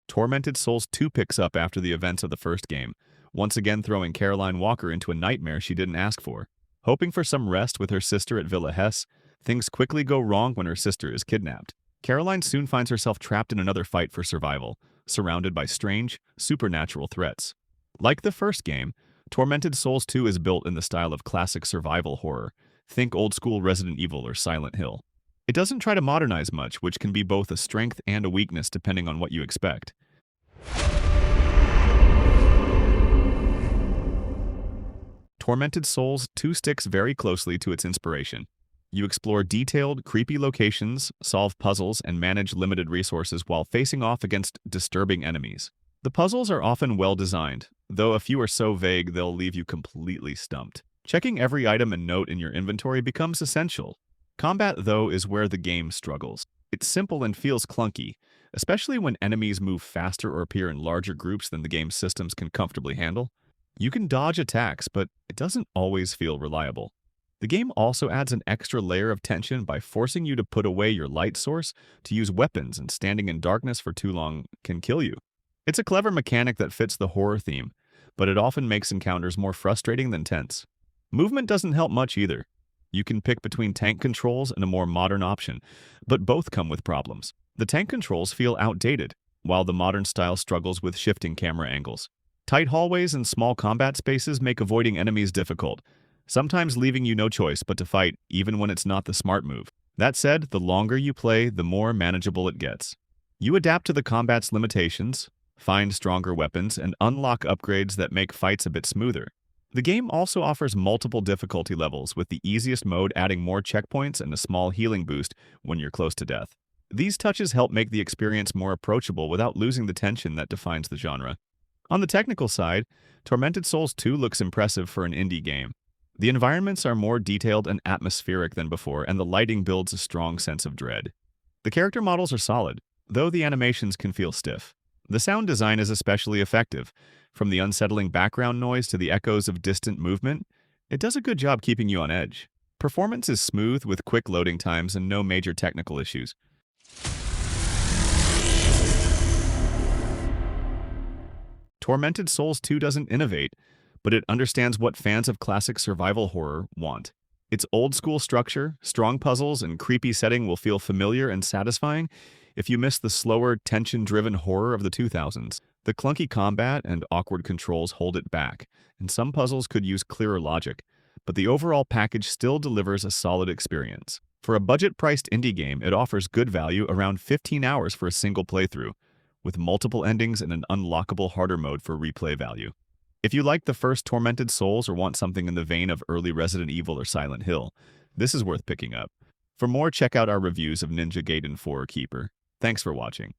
Tormented Souls 2 picks up after the events of the first game, once again throwing Caroline Walker into a nightmare she didn't ask for. Hoping for some rest with her sister at Villa Hesse, things quickly go wrong when her sister is kidnapped. Caroline soon finds herself trapped in another fight for survival, surrounded by strange, supernatural threats. Like the first game, Tormented Souls 2 is built in the style of classic survival horror. Think old-school Resident Evil or Silent Hill. It doesn't try to modernize much, which can be both a strength and a weakness depending on what you expect. Tormented Souls 2 sticks very closely to its inspiration. You explore detailed, creepy locations, solve puzzles, and manage limited resources while facing off against disturbing enemies. The puzzles are often well-designed, though a few are so vague they'll leave you completely stumped. Checking every item and note in your inventory becomes essential. Combat, though, is where the game struggles. It's simple and feels clunky, especially when enemies move faster or appear in larger groups than the game's systems can comfortably handle. You can dodge attacks, but it doesn't always feel reliable. The game also adds an extra layer of tension by forcing you to put away your light source to use weapons, and standing in darkness for too long can kill you. It's a clever mechanic that fits the horror theme, but it often makes encounters more frustrating than tense. Movement doesn't help much either. You can pick between tank controls and a more modern option, but both come with problems. The tank controls feel outdated, while the modern style struggles with shifting camera angles. Tight hallways and small combat spaces make avoiding enemies difficult, sometimes leaving you no choice but to fight even when it's not the smart move. That said, the longer you play, the more manageable it gets. You adapt to the combat's limitations, find stronger weapons, and unlock upgrades that make fights a bit smoother. The game also offers multiple difficulty levels, with the easiest mode adding more checkpoints and a small healing boost when you're close to death. These touches help make the experience more approachable without losing the tension that defines the genre. On the technical side, Tormented Souls 2 looks impressive for an indie game. The environments are more detailed and atmospheric than before, and the lighting builds a strong sense of dread. The character models are solid, though the animations can feel stiff. The sound design is especially effective. From the unsettling background noise to the echoes of distant movement, it does a good job keeping you on edge. Performance is smooth with quick loading times and no major technical issues. Tormented Souls 2 doesn't innovate, but it understands what fans of classic survival horror want. Its old-school structure, strong puzzles, and creepy setting will feel familiar and satisfying if you miss the slower, tension-driven horror of the 2000s. The clunky combat and awkward controls hold it back, and some puzzles could use clearer logic, but the overall package still delivers a solid experience. For a budget-priced indie game, it offers good value, around 15 hours for a single playthrough, with multiple endings and an unlockable harder mode for replay value. If you like the first Tormented Souls or want something in the vein of early Resident Evil or Silent Hill, this is worth picking up. For more, check out our reviews of Ninja Gaiden 4 Keeper. Thanks for watching.